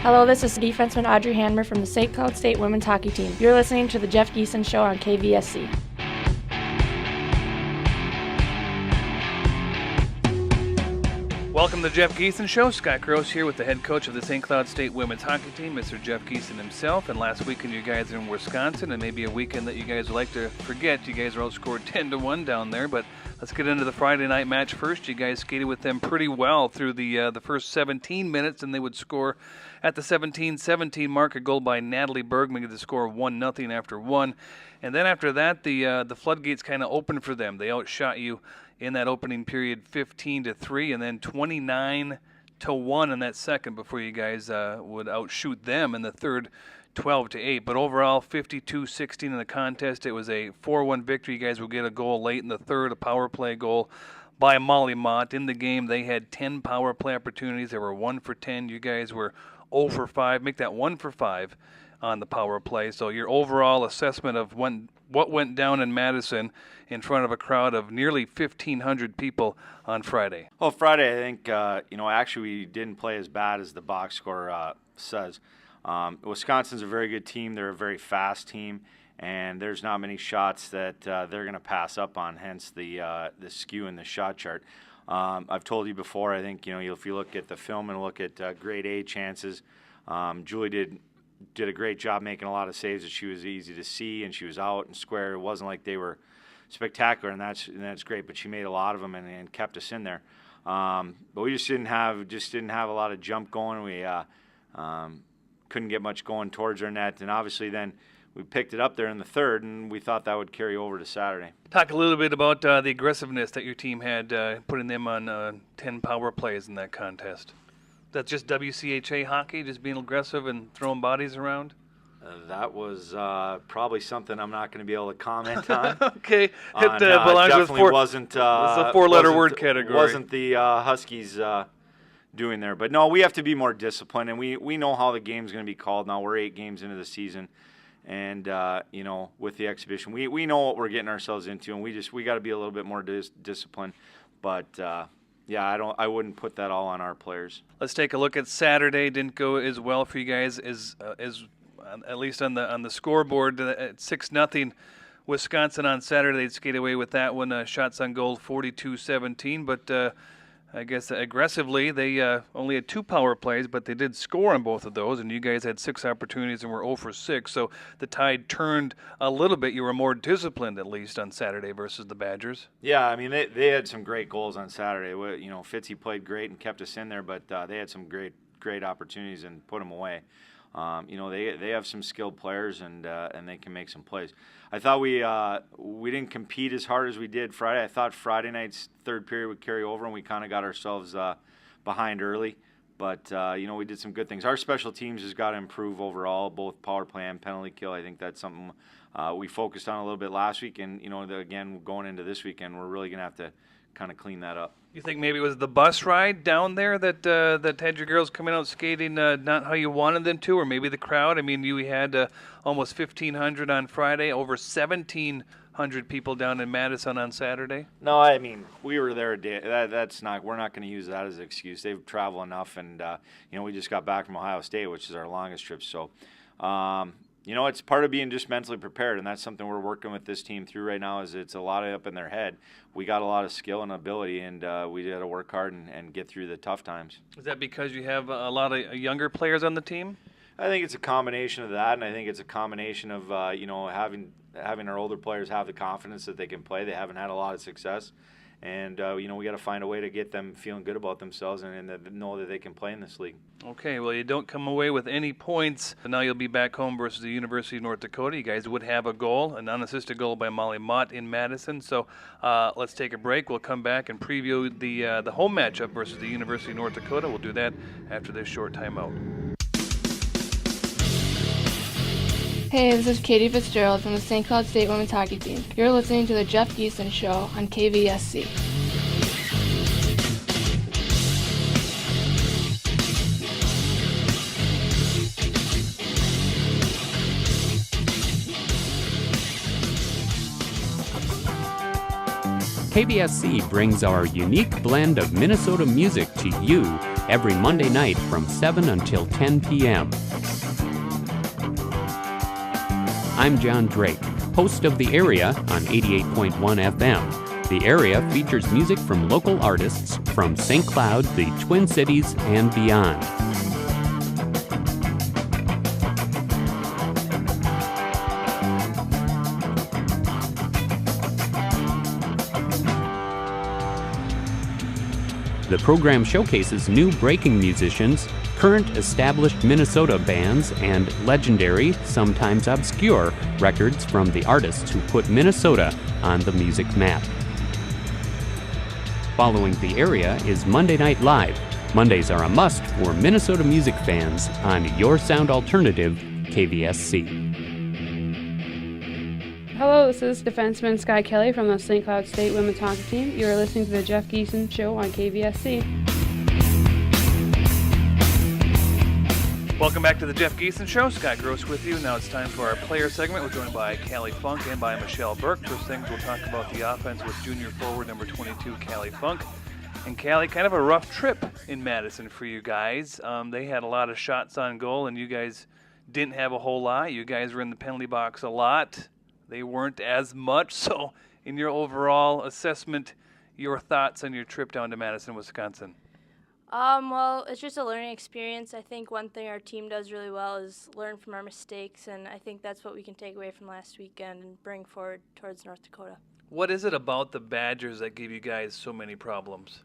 Hello, this is defenseman Audrey Hanmer from the St. Cloud State women's hockey team. You're listening to the Jeff Giesen Show on KVSC. Welcome to the Jeff Giesen Show. Scott Gross here with the head coach of the St. Cloud State women's hockey team, Mr. Jeff Giesen himself. And last weekend you guys are in Wisconsin, and maybe a weekend that you guys would like to forget. You guys are outscored 10-1 down there, but let's get into the Friday night match first. You guys skated with them pretty well through the first 17 minutes, and they would score at the 17-17 mark, a goal by Natalie Bergman to score 1-0 after one. And then after that, the floodgates kind of opened for them. They outshot you in that opening period 15-3, and then 29-1 in that second before you guys would outshoot them in the third 12-8. But overall, 52-16 in the contest. It was a 4-1 victory. You guys will get a goal late in the third, a power play goal by Molly Mott. In the game, they had 10 power play opportunities. They were 1 for 10. You guys were 0 for 5. Make that 1 for 5 on the power play. So your overall assessment of what went down in Madison in front of a crowd of nearly 1,500 people on Friday. Well, Friday, I think, actually we didn't play as bad as the box score says. Wisconsin's a very good team. They're a very fast team, and there's not many shots that they're going to pass up on, hence the skew in the shot chart. I've told you before, I think, if you look at the film and look at grade A chances, Julie did a great job making a lot of saves. That she was easy to see, and she was out and square. It wasn't like they were spectacular, and that's great. But she made a lot of them and kept us in there. But we just didn't have a lot of jump going. We couldn't get much going towards our net, and obviously then we picked it up there in the third, and we thought that would carry over to Saturday. Talk a little bit about the aggressiveness that your team had, putting them on 10 power plays in that contest. That's just WCHA hockey, just being aggressive and throwing bodies around? That was probably something I'm not going to be able to comment on. Okay. It belongs definitely with wasn't. It's a four-letter word category. Wasn't the Huskies doing there. But, no, we have to be more disciplined, and we know how the game's going to be called now. We're 8 games into the season, and, with the exhibition, we know what we're getting ourselves into, and we got to be a little bit more disciplined. But, yeah, I wouldn't put that all on our players. Let's take a look at Saturday. Didn't go as well for you guys as at least on the scoreboard at 6-0 Wisconsin on Saturday. They'd skate away with that one. Shots on goal 42-17, but I guess aggressively they only had 2 power plays, but they did score on both of those, and you guys had 6 opportunities and were 0 for 6. So the tide turned a little bit. You were more disciplined, at least, on Saturday versus the Badgers. Yeah, I mean, they had some great goals on Saturday. Fitzy played great and kept us in there, but they had some great opportunities and put them away. They have some skilled players, and they can make some plays. I thought we didn't compete as hard as we did Friday. I thought Friday night's third period would carry over, and we kind of got ourselves behind early. But, we did some good things. Our special teams has got to improve overall, both power play and penalty kill. I think that's something we focused on a little bit last week. And, again, going into this weekend, we're really going to have to kind of clean that up. You think maybe it was the bus ride down there that had your girls coming out skating not how you wanted them to, or maybe the crowd? I mean, you had almost 1,500 on Friday, over 1,700 people down in Madison on Saturday. No, I mean, we were there a day. We're not going to use that as an excuse. They've traveled enough, and we just got back from Ohio State, which is our longest trip. So, it's part of being just mentally prepared, and that's something we're working with this team through right now. Is it's a lot up in their head. We got a lot of skill and ability, and we got to work hard and get through the tough times. Is that because you have a lot of younger players on the team? I think it's a combination of that, and I think it's a combination of having our older players have the confidence that they can play. They haven't had a lot of success, and we got to find a way to get them feeling good about themselves and know that they can play in this league. Okay, well, you don't come away with any points. Now you'll be back home versus the University of North Dakota. You guys would have a goal, an unassisted goal by Molly Mott in Madison. So let's take a break. We'll come back and preview the home matchup versus the University of North Dakota. We'll do that after this short timeout. Hey, this is Katie Fitzgerald from the St. Cloud State women's hockey team. You're listening to the Jeff Giesen Show on KVSC. KVSC brings our unique blend of Minnesota music to you every Monday night from 7 until 10 p.m. I'm John Drake, host of The Area on 88.1 FM. The Area features music from local artists from St. Cloud, the Twin Cities, and beyond. The program showcases new breaking musicians, current established Minnesota bands, and legendary, sometimes obscure, records from the artists who put Minnesota on the music map. Following The Area is Monday Night Live. Mondays are a must for Minnesota music fans on your sound alternative, KVSC. Hello, this is defenseman Sky Kalli from the St. Cloud State women's hockey team. You are listening to the Jeff Giesen Show on KVSC. Welcome back to the Jeff Giesen Show. Scott Gross with you. Now it's time for our player segment. We're joined by Kalli Funk and by Michelle Burke. First things, we'll talk about the offense with junior forward number 22, Kalli Funk. And Kalli, kind of a rough trip in Madison for you guys. They had a lot of shots on goal, and you guys didn't have a whole lot. You guys were in the penalty box a lot. They weren't as much. So in your overall assessment, your thoughts on your trip down to Madison, Wisconsin? Well, it's just a learning experience. I think one thing our team does really well is learn from our mistakes, and I think that's what we can take away from last weekend and bring forward towards North Dakota. What is it about the Badgers that give you guys so many problems?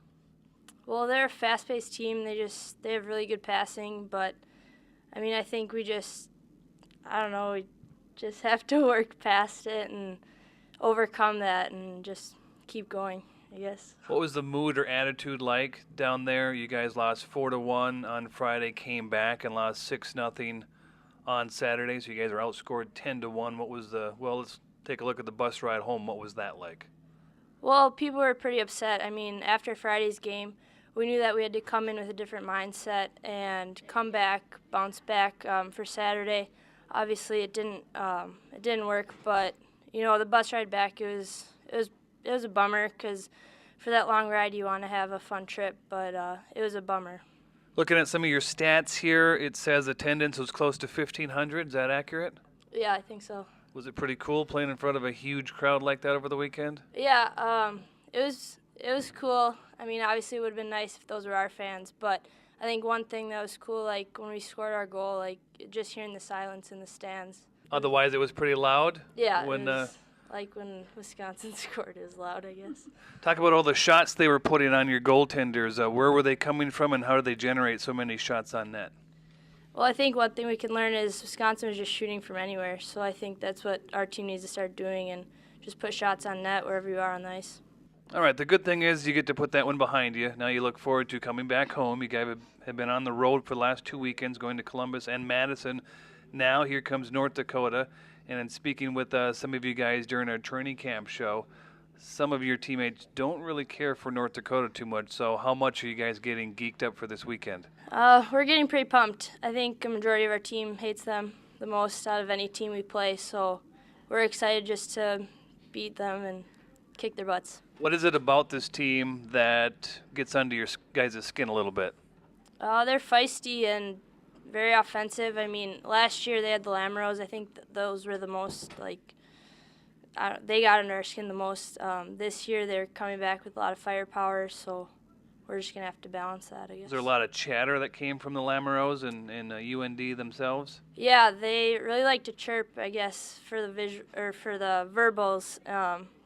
Well, they're a fast-paced team. They have really good passing, but, I think we just have to work past it and overcome that and just keep going, I guess. What was the mood or attitude like down there? You guys lost 4-1 on Friday, came back and lost 6-0 on Saturday, so you guys are outscored 10-1. What was let's take a look at the bus ride home. What was that like? Well, people were pretty upset. After Friday's game, we knew that we had to come in with a different mindset and come back, bounce back for Saturday. Obviously, it didn't work, but the bus ride back, it was a bummer because for that long ride you want to have a fun trip, but it was a bummer. Looking at some of your stats here, it says attendance was close to 1,500. Is that accurate? Yeah, I think so. Was it pretty cool playing in front of a huge crowd like that over the weekend? Yeah, it was cool. Obviously it would have been nice if those were our fans, but I think one thing that was cool, like when we scored our goal, like just hearing the silence in the stands. Otherwise, it was pretty loud? Yeah, it was like when Wisconsin scored, it was loud, I guess. Talk about all the shots they were putting on your goaltenders. Where were they coming from, and how did they generate so many shots on net? Well, I think one thing we can learn is Wisconsin was just shooting from anywhere, so I think that's what our team needs to start doing and just put shots on net wherever you are on the ice. All right, the good thing is you get to put that one behind you. Now you look forward to coming back home. You guys have been on the road for the last 2 weekends, going to Columbus and Madison. Now here comes North Dakota. And in speaking with some of you guys during our training camp show, some of your teammates don't really care for North Dakota too much. So how much are you guys getting geeked up for this weekend? We're getting pretty pumped. I think a majority of our team hates them the most out of any team we play. So we're excited just to beat them and kick their butts. What is it about this team that gets under your guys' skin a little bit? They're feisty and very offensive. Last year they had the Lamoureux. I think those were the most, they got under our skin the most. This year they're coming back with a lot of firepower, so we're just going to have to balance that, I guess. Is there a lot of chatter that came from the Lamoureux and UND themselves? Yeah, they really like to chirp, I guess, for the verbals.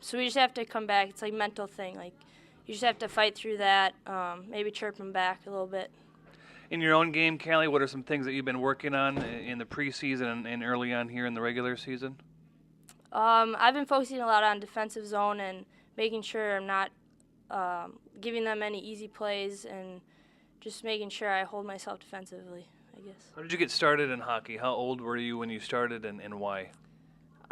So we just have to come back. It's like a mental thing. Like, you just have to fight through that, maybe chirp them back a little bit. In your own game, Kalli, what are some things that you've been working on in the preseason and early on here in the regular season? I've been focusing a lot on defensive zone and making sure I'm not giving them any easy plays and just making sure I hold myself defensively, I guess. How did you get started in hockey? How old were you when you started and why?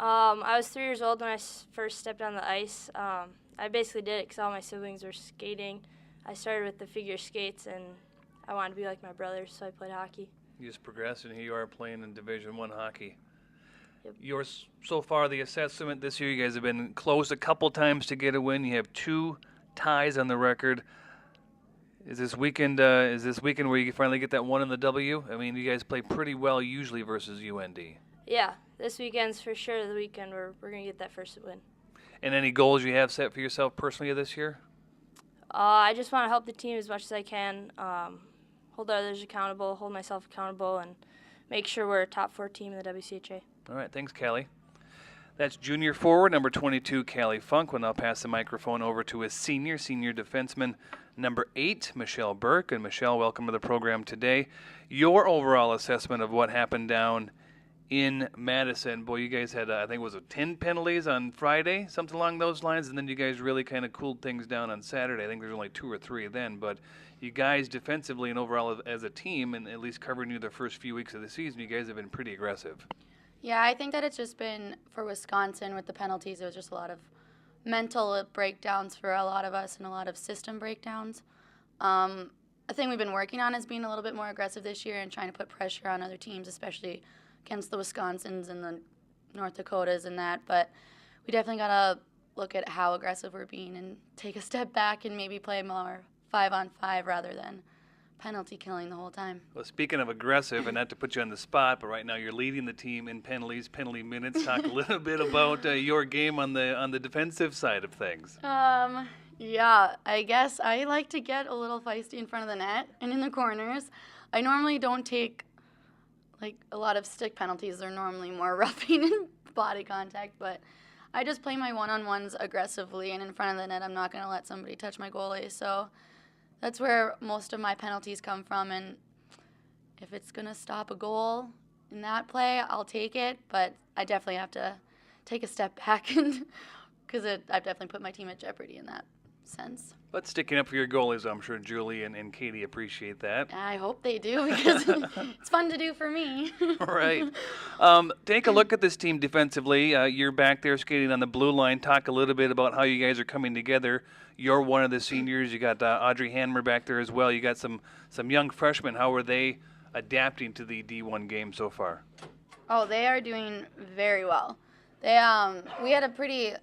I was 3 years old when I first stepped on the ice. I basically did it because all my siblings were skating. I started with the figure skates, and I wanted to be like my brothers, so I played hockey. You just progressed, and here you are playing in Division I hockey. Yep. So far, the assessment this year, you guys have been close a couple times to get a win. You have 2 ties on the record. Is this weekend where you finally get that one in the W? I mean, you guys play pretty well usually versus UND. Yeah, this weekend's for sure the weekend where we're going to get that first win. And any goals you have set for yourself personally this year? I just want to help the team as much as I can, hold others accountable, hold myself accountable, and make sure we're a top 4 team in the WCHA. All right, thanks, Kalli. That's junior forward number 22, Kalli Funk. We'll now pass the microphone over to his senior defenseman, number 8, Michelle Burke. And Michelle, welcome to the program today. Your overall assessment of what happened down in Madison. Boy, you guys had, I think it was 10 penalties on Friday, something along those lines, and then you guys really kind of cooled things down on Saturday. I think there's only 2 or 3 then, but you guys defensively and overall as a team, and at least covering you the first few weeks of the season, you guys have been pretty aggressive. Yeah, I think that it's just been, for Wisconsin with the penalties, it was just a lot of mental breakdowns for a lot of us and a lot of system breakdowns. A thing we've been working on is being a little bit more aggressive this year and trying to put pressure on other teams, especially against the Wisconsins and the North Dakotas and that. But we definitely got to look at how aggressive we're being and take a step back and maybe play more 5-on-5 rather than penalty killing the whole time. Well, speaking of aggressive, and not to put you on the spot, but right now you're leading the team in penalty minutes. Talk a little bit about your game on the defensive side of things. Yeah, I guess I like to get a little feisty in front of the net and in the corners. I normally don't take a lot of stick penalties. They're normally more roughing and body contact, but I just play my one-on-ones aggressively, and in front of the net I'm not going to let somebody touch my goalie. So that's where most of my penalties come from, and if it's going to stop a goal in that play, I'll take it, but I definitely have to take a step back because I've definitely put my team at jeopardy in that sense. But sticking up for your goalies, I'm sure Julie and Katie appreciate that. I hope they do because it's fun to do for me. Right. Take a look at this team defensively. You're back there skating on the blue line. Talk a little bit about how you guys are coming together. You're one of the seniors. You got Audrey Hanmer back there as well. You got some young freshmen. How are they adapting to the D1 game so far? Oh, they are doing very well. We had a pretty...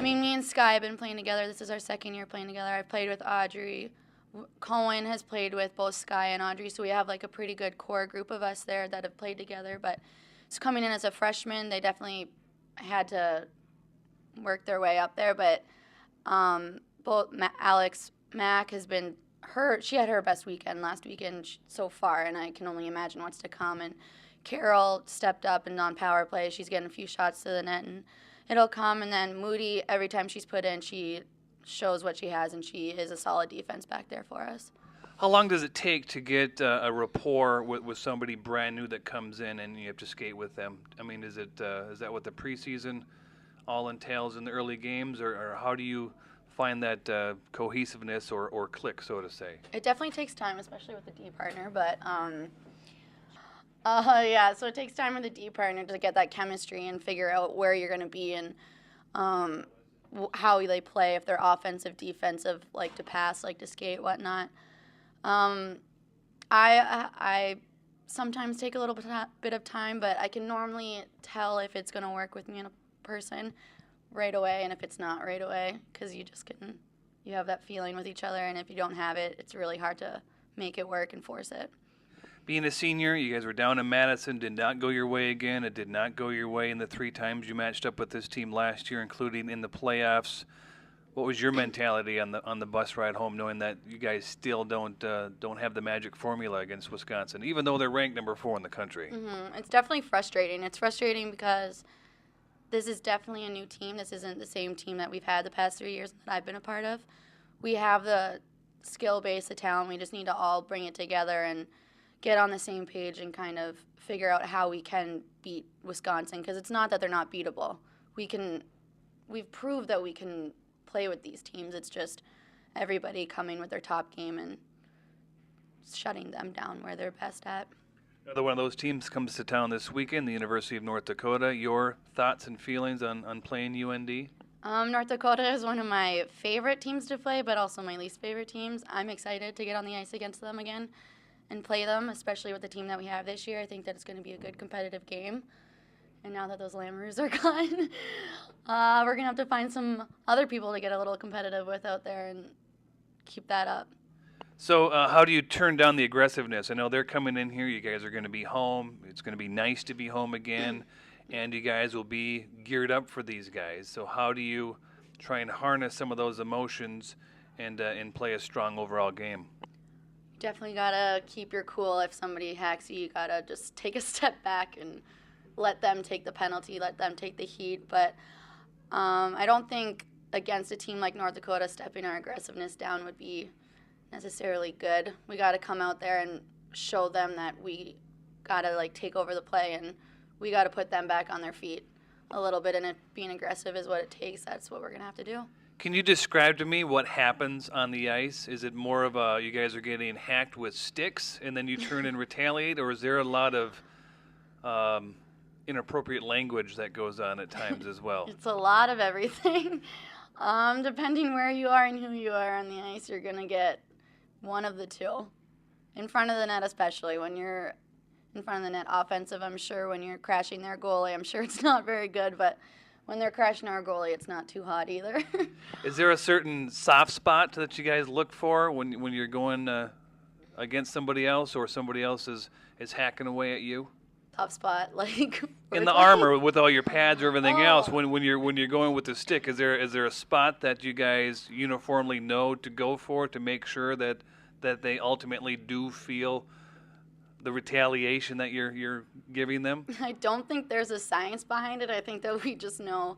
me and Sky have been playing together. This is our second year playing together. I've played with Audrey. Cohen has played with both Sky and Audrey, so we have a pretty good core group of us there that have played together. But so coming in as a freshman, they definitely had to work their way up there. But both Alex Mack has been she had her best weekend last weekend so far, and I can only imagine what's to come. And Carol stepped up in non-power play. She's getting a few shots to the net, and it'll come. And then Moody, every time she's put in, she shows what she has, and she is a solid defense back there for us. How long does it take to get a rapport with somebody brand new that comes in and you have to skate with them? I mean, is that what the preseason all entails in the early games, or how do you find that cohesiveness or click, so to say? It definitely takes time, especially with the D partner, but yeah, so it takes time with the D partner to get that chemistry and figure out where you're going to be and how they play, if they're offensive, defensive, like to pass, like to skate, whatnot. I sometimes take a little bit of time, but I can normally tell if it's going to work with me and a person right away, and if it's not right away, because you have that feeling with each other, and if you don't have it, it's really hard to make it work and force it. Being a senior, you guys were down in Madison, did not go your way again. It did not go your way in the 3 times you matched up with this team last year, including in the playoffs. What was your mentality on the bus ride home, knowing that you guys still don't have the magic formula against Wisconsin, even though they're ranked number 4 in the country? Mm-hmm. It's definitely frustrating. It's frustrating because this is definitely a new team. This isn't the same team that we've had the past 3 years that I've been a part of. We have the skill base, the talent. We just need to all bring it together and get on the same page and kind of figure out how we can beat Wisconsin, because it's not that they're not beatable. We've proved that we can play with these teams. It's just everybody coming with their top game and shutting them down where they're best at. Another one of those teams comes to town this weekend, the University of North Dakota. Your thoughts and feelings on playing UND? North Dakota is one of my favorite teams to play, but also my least favorite teams. I'm excited to get on the ice against them again and play them, especially with the team that we have this year. I think that it's going to be a good competitive game. And now that those Lamoureux are gone, we're going to have to find some other people to get a little competitive with out there and keep that up. So how do you turn down the aggressiveness? I know they're coming in here. You guys are going to be home. It's going to be nice to be home again, and you guys will be geared up for these guys. So how do you try and harness some of those emotions and play a strong overall game? Definitely gotta keep your cool. If somebody hacks you, you gotta just take a step back and let them take the penalty, let them take the heat. But I don't think against a team like North Dakota, stepping our aggressiveness down would be necessarily good. We gotta come out there and show them that we gotta take over the play, and we gotta put them back on their feet a little bit. And being aggressive is what it takes. That's what we're gonna have to do. Can you describe to me what happens on the ice? Is it more of a you guys are getting hacked with sticks and then you turn and retaliate, or is there a lot of inappropriate language that goes on at times as well? It's a lot of everything. Depending where you are and who you are on the ice, you're going to get one of the two. In front of the net especially. When you're in front of the net offensive, I'm sure. When you're crashing their goalie, I'm sure it's not very good, but when they're crashing our goalie, it's not too hot either. Is there a certain soft spot that you guys look for when you're going against somebody else, or somebody else is hacking away at you? Tough spot, in the armor with all your pads or everything else. When you're going with the stick, is there a spot that you guys uniformly know to go for to make sure that they ultimately do feel the retaliation that you're giving them? I don't think there's a science behind it. I think that we just know.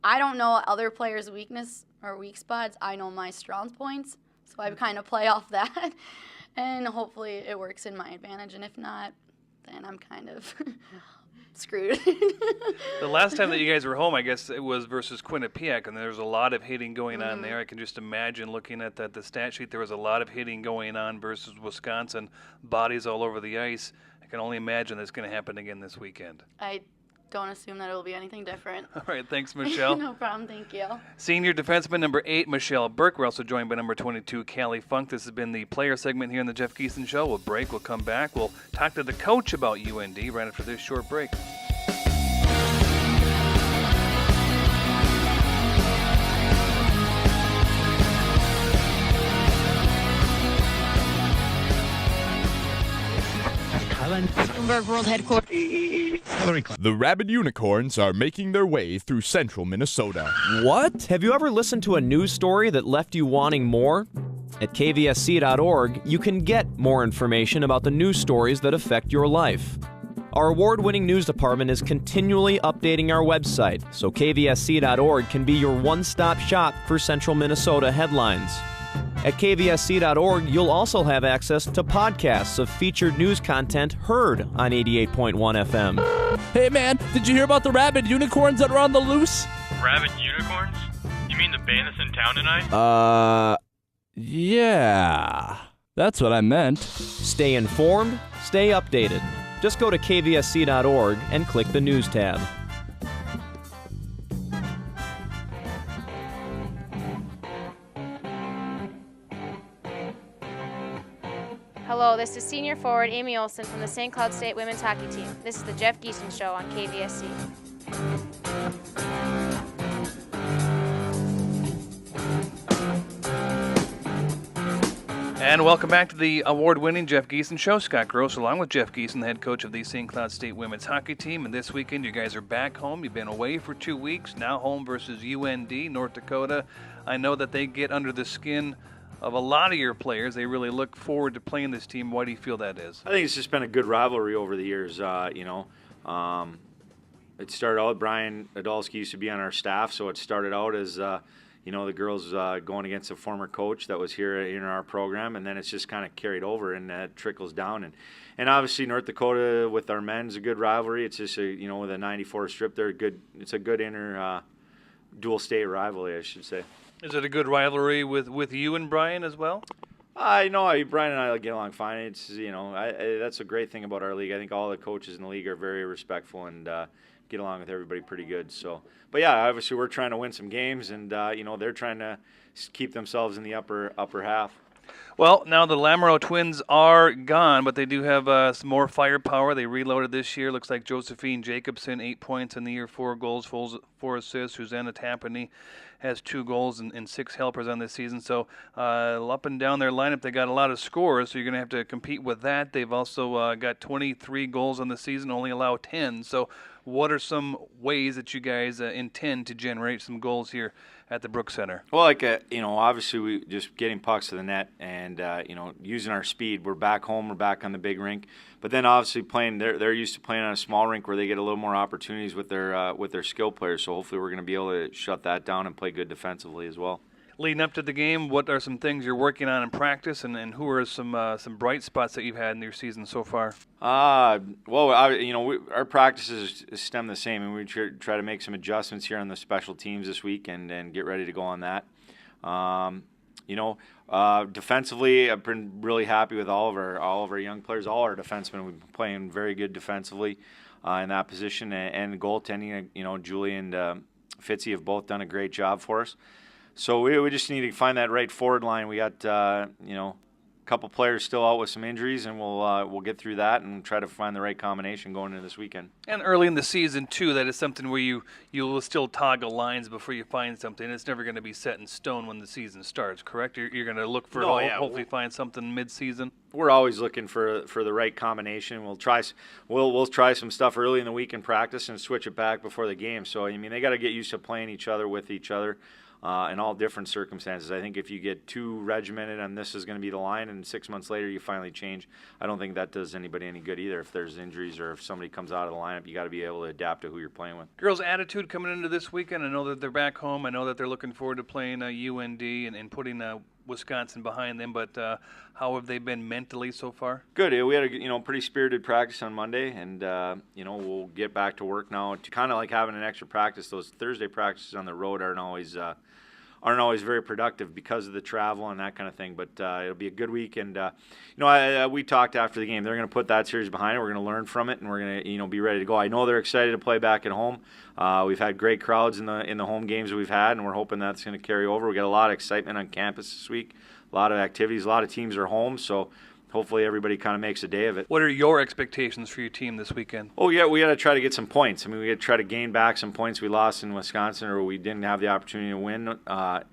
I don't know other players' weakness or weak spots. I know my strong points, so I kind of play off that, and hopefully it works in my advantage. And if not, then I'm kind of screwed. The last time that you guys were home, I guess it was versus Quinnipiac, and there was a lot of hitting going on there. I can just imagine looking at the stat sheet. There was a lot of hitting going on versus Wisconsin, bodies all over the ice. I can only imagine that's going to happen again this weekend. I don't assume that it will be anything different. All right, thanks, Michelle. No problem, thank you. Senior defenseman number 8, Michelle Burke. We're also joined by number 22, Kalli Funk. This has been the player segment here in the Jeff Giesen Show. We'll break, we'll come back. We'll talk to the coach about UND right after this short break. Bloomberg World Headquarters. The Rabid Unicorns are making their way through central Minnesota. What? Have you ever listened to a news story that left you wanting more? At kvsc.org, you can get more information about the news stories that affect your life. Our award-winning news department is continually updating our website, so kvsc.org can be your one-stop shop for central Minnesota headlines. At kvsc.org, you'll also have access to podcasts of featured news content heard on 88.1 FM. Hey man, did you hear about the rabid unicorns that are on the loose? Rabid unicorns? You mean the band that's in town tonight? Yeah. That's what I meant. Stay informed, stay updated. Just go to kvsc.org and click the News tab. Hello, this is senior forward Amy Olsen from the St. Cloud State women's hockey team. This is the Jeff Giesen Show on KVSC. And welcome back to the award-winning Jeff Giesen Show. Scott Gross along with Jeff Giesen, the head coach of the St. Cloud State women's hockey team. And this weekend you guys are back home. You've been away for 2 weeks, now home versus UND, North Dakota. I know that they get under the skin of a lot of your players. They really look forward to playing this team. Why do you feel that is? I think it's just been a good rivalry over the years. It started out, Brian Adolski used to be on our staff, so it started out as, the girls going against a former coach that was here in our program, and then it's just kind of carried over, and that trickles down. And obviously North Dakota with our men's a good rivalry. It's just, with a 94 strip, they're good. It's a good dual state rivalry, I should say. Is it a good rivalry with you and Brian as well? I know Brian and I get along fine. It's that's a great thing about our league. I think all the coaches in the league are very respectful and get along with everybody pretty good. So, but yeah, obviously we're trying to win some games, and they're trying to keep themselves in the upper half. Well, now the Lamoureux twins are gone, but they do have some more firepower. They reloaded this year. Looks like Josephine Jacobson, 8 points in the year, 4 goals, 4 assists. Susanna Tappany has 2 goals and 6 helpers on this season. So up and down their lineup, they got a lot of scores, so you're going to have to compete with that. They've also got 23 goals on the season, only allow 10. So what are some ways that you guys intend to generate some goals here at the Burke Center? Well, obviously we just getting pucks to the net and, using our speed. We're back home. We're back on the big rink. But then obviously playing, they're used to playing on a small rink where they get a little more opportunities with their skill players. So hopefully we're going to be able to shut that down and play good defensively as well. Leading up to the game, what are some things you're working on in practice, and who are some bright spots that you've had in your season so far? Our practices stem the same, and we try to make some adjustments here on the special teams this week and get ready to go on that. Defensively, I've been really happy with all of our young players. All our defensemen, we've been playing very good defensively in that position, and goaltending. Julie and Fitzy have both done a great job for us. So we just need to find that right forward line. We got a couple players still out with some injuries, and we'll get through that and try to find the right combination going into this weekend. And early in the season too, that is something where you'll still toggle lines before you find something. It's never going to be set in stone when the season starts, correct? You're going to look for hopefully find something mid-season. We're always looking for the right combination. We'll try some stuff early in the week in practice and switch it back before the game. So they got to get used to playing each other with each other. In all different circumstances. I think if you get too regimented on this is going to be the line and 6 months later you finally change, I don't think that does anybody any good either. If there's injuries or if somebody comes out of the lineup, you got to be able to adapt to who you're playing with. Girls' attitude coming into this weekend, I know that they're back home. I know that they're looking forward to playing UND and putting Wisconsin behind them, but how have they been mentally so far? Good. We had a pretty spirited practice on Monday, and we'll get back to work now. Kind of like having an extra practice. Those Thursday practices on the road aren't always very productive because of the travel and that kind of thing. But it'll be a good week, and we talked after the game. They're going to put that series behind it. We're going to learn from it, and we're going to be ready to go. I know they're excited to play back at home. We've had great crowds in the home games that we've had, and we're hoping that's going to carry over. We got a lot of excitement on campus this week, a lot of activities, a lot of teams are home, so hopefully everybody kind of makes a day of it. What are your expectations for your team this weekend? Oh, yeah, we got to try to get some points. We got to try to gain back some points we lost in Wisconsin, or we didn't have the opportunity to win,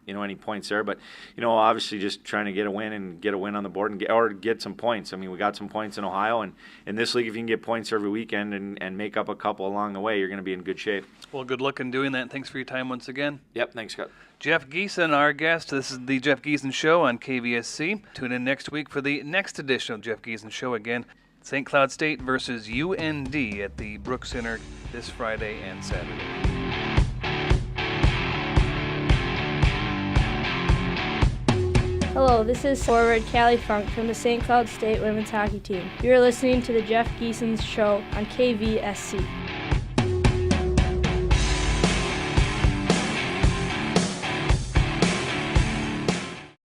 any points there. But, obviously just trying to get a win on the board and get some points. We got some points in Ohio, and in this league, if you can get points every weekend and make up a couple along the way, you're going to be in good shape. Well, good luck in doing that, and thanks for your time once again. Yep, thanks, Scott. Jeff Giesen, our guest. This is the Jeff Giesen Show on KVSC. Tune in next week for the next edition of Jeff Giesen Show again. St. Cloud State versus UND at the Burke Center this Friday and Saturday. Hello, this is forward Kalli from the St. Cloud State women's hockey team. You're listening to the Jeff Giesen Show on KVSC.